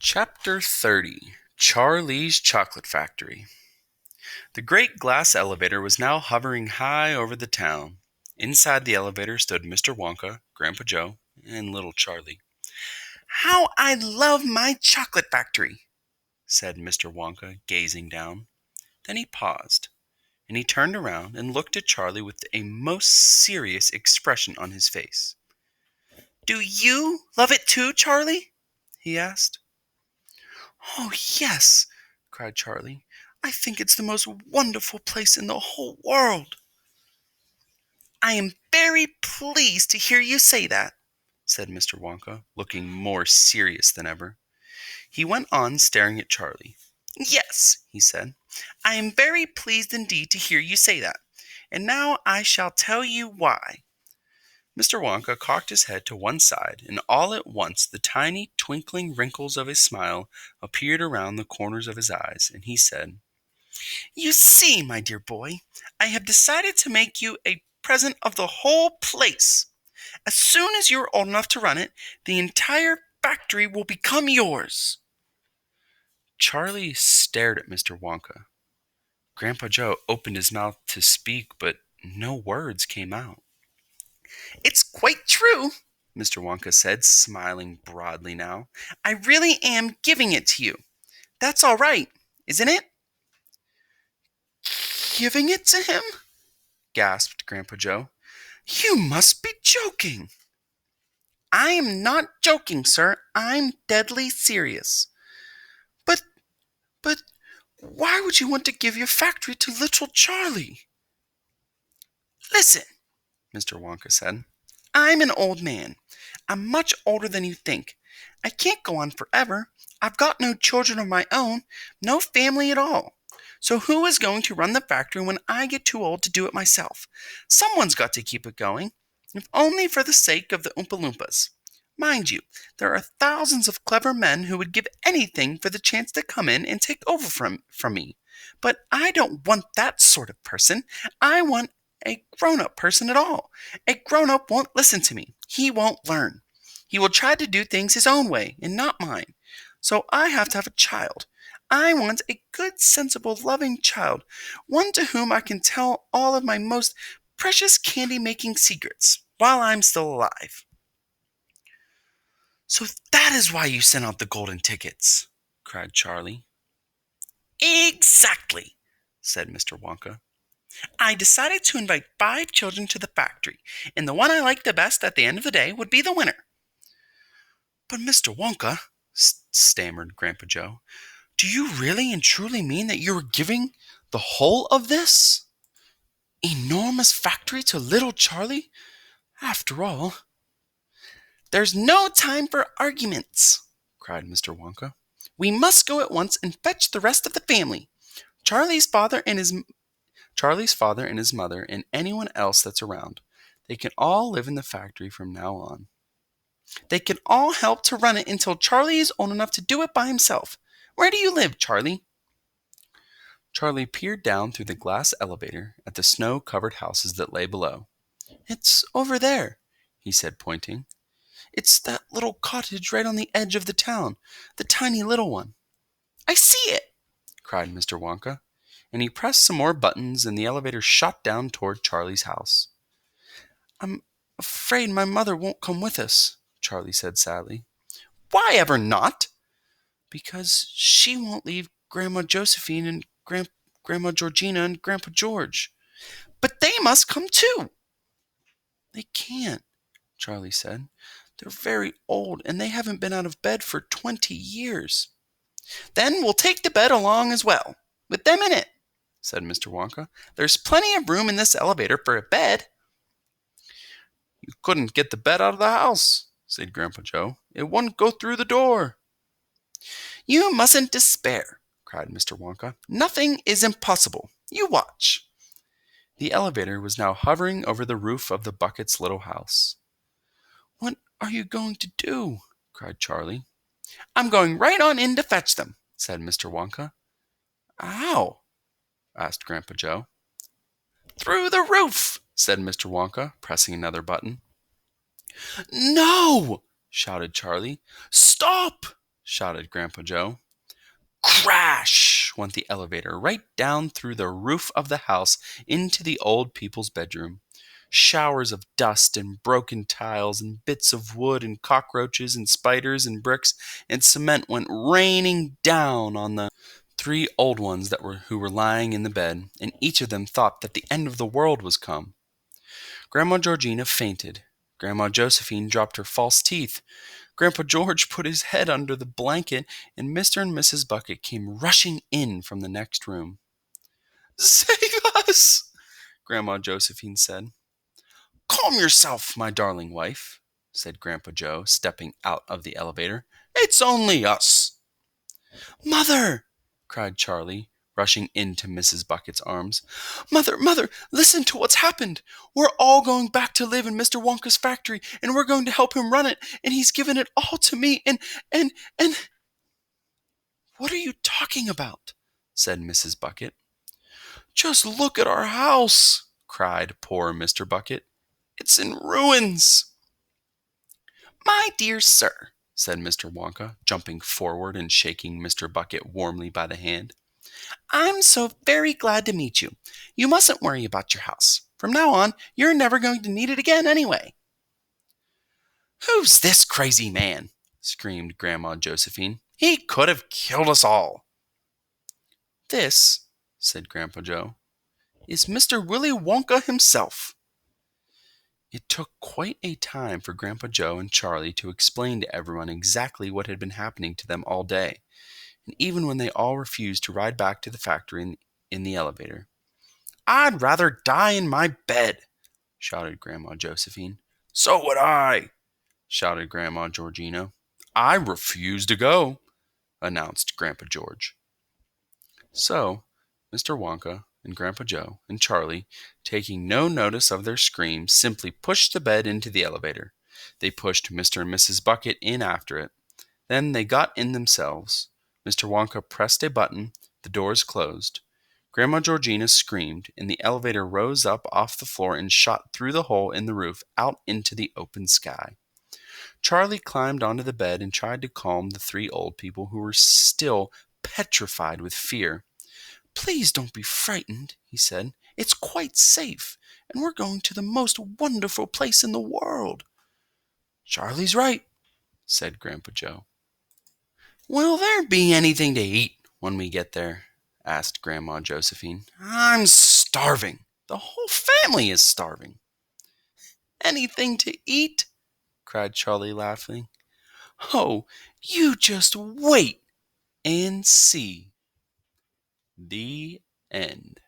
Chapter 30 Charlie's Chocolate Factory. The great glass elevator was now hovering high over the town. Inside the elevator stood Mr. Wonka, Grandpa Joe, and little Charlie. "How I love my chocolate factory," said Mr. Wonka, gazing down. Then he paused, and he turned around and looked at Charlie with a most serious expression on his face. "Do you love it too, Charlie?" he asked. "Oh, yes," cried Charlie. "I think it's the most wonderful place in the whole world." "I am very pleased to hear you say that," said Mr. Wonka, looking more serious than ever. He went on staring at Charlie. "Yes," he said, "I am very pleased indeed to hear you say that. And now I shall tell you why." Mr. Wonka cocked his head to one side, and all at once the tiny twinkling wrinkles of a smile appeared around the corners of his eyes, and he said, "You see, my dear boy, I have decided to make you a present of the whole place. As soon as you are old enough to run it, the entire factory will become yours." Charlie stared at Mr. Wonka. Grandpa Joe opened his mouth to speak, but no words came out. "It's quite true," Mr. Wonka said, smiling broadly now. "I really am giving it to you. That's all right, isn't it?" "Giving it to him?" gasped Grandpa Joe. "You must be joking." "I am not joking, sir. I'm deadly serious." But, why would you want to give your factory to little Charlie?" "Listen," Mr. Wonka said. "I'm an old man. I'm much older than you think. I can't go on forever. I've got no children of my own, no family at all. So who is going to run the factory when I get too old to do it myself? Someone's got to keep it going, if only for the sake of the Oompa Loompas. Mind you, there are thousands of clever men who would give anything for the chance to come in and take over from me. But I don't want that sort of person. I want a grown-up person at all. A grown-up won't listen to me. He won't learn. He will try to do things his own way and not mine. So I have to have a child. I want a good, sensible, loving child, one to whom I can tell all of my most precious candy-making secrets while I'm still alive." "So that is why you sent out the golden tickets," cried Charlie. "Exactly," said Mr. Wonka. "I decided to invite 5 children to the factory, and the one I liked the best at the end of the day would be the winner." "But Mr. Wonka," stammered Grandpa Joe, "do you really and truly mean that you are giving the whole of this enormous factory to little Charlie? After all—" "There's no time for arguments," cried Mr. Wonka. "We must go at once and fetch the rest of the family. Charlie's father and his mother and anyone else that's around. They can all live in the factory from now on. They can all help to run it until Charlie is old enough to do it by himself. Where do you live, Charlie?" Charlie peered down through the glass elevator at the snow-covered houses that lay below. "It's over there," he said, pointing. "It's that little cottage right on the edge of the town, the tiny little one." "I see it!" cried Mr. Wonka, and he pressed some more buttons and the elevator shot down toward Charlie's house. "I'm afraid my mother won't come with us," Charlie said sadly. "Why ever not?" "Because she won't leave Grandma Josephine and Grandma Georgina and Grandpa George." "But they must come too." "They can't," Charlie said. "They're very old, and they haven't been out of bed for 20 years. "Then we'll take the bed along as well, with them in it," said Mr. Wonka. "There's plenty of room in this elevator for a bed." "You couldn't get the bed out of the house," said Grandpa Joe. "It wouldn't go through the door." "You mustn't despair," cried Mr. Wonka. "Nothing is impossible. You watch." The elevator was now hovering over the roof of the Bucket's little house. "What are you going to do?" cried Charlie. "I'm going right on in to fetch them," said Mr. Wonka. "How?" asked Grandpa Joe. "Through the roof," said Mr. Wonka, pressing another button. "No!" shouted Charlie. "Stop!" shouted Grandpa Joe. Crash went the elevator right down through the roof of the house into the old people's bedroom. Showers of dust and broken tiles and bits of wood and cockroaches and spiders and bricks and cement went raining down on the three old ones who were lying in the bed, and each of them thought that the end of the world was come. Grandma Georgina fainted. Grandma Josephine dropped her false teeth. Grandpa George put his head under the blanket, and Mr. and Mrs. Bucket came rushing in from the next room. "Save us!" Grandma Josephine said. "Calm yourself, my darling wife," said Grandpa Joe, stepping out of the elevator. "It's only us." "Mother!" cried Charlie, rushing into Mrs. Bucket's arms. Mother, listen to what's happened. We're all going back to live in Mr. Wonka's factory, and we're going to help him run it, and he's given it all to me, and... "What are you talking about?" said Mrs. Bucket. "Just look at our house," cried poor Mr. Bucket. "It's in ruins." "My dear sir," said Mr. Wonka, jumping forward and shaking Mr. Bucket warmly by the hand, "I'm so very glad to meet you. You mustn't worry about your house. From now on, you're never going to need it again anyway." "Who's this crazy man?" screamed Grandma Josephine. "He could have killed us all." "This," said Grandpa Joe, "is Mr. Willy Wonka himself." It took quite a time for Grandpa Joe and Charlie to explain to everyone exactly what had been happening to them all day, and even when they all refused to ride back to the factory in the elevator. "I'd rather die in my bed," shouted Grandma Josephine. "So would I," shouted Grandma Georgina. "I refuse to go," announced Grandpa George. So, Mr. Wonka and Grandpa Joe and Charlie, taking no notice of their screams, simply pushed the bed into the elevator. They pushed Mr. and Mrs. Bucket in after it. Then they got in themselves. Mr. Wonka pressed a button, the doors closed. Grandma Georgina screamed, and the elevator rose up off the floor and shot through the hole in the roof out into the open sky. Charlie climbed onto the bed and tried to calm the three old people who were still petrified with fear. "Please don't be frightened," he said. "It's quite safe, and we're going to the most wonderful place in the world." "Charlie's right," said Grandpa Joe. "Will there be anything to eat when we get there?" asked Grandma Josephine. "I'm starving. The whole family is starving." "Anything to eat?" cried Charlie, laughing. "Oh, you just wait and see." The end.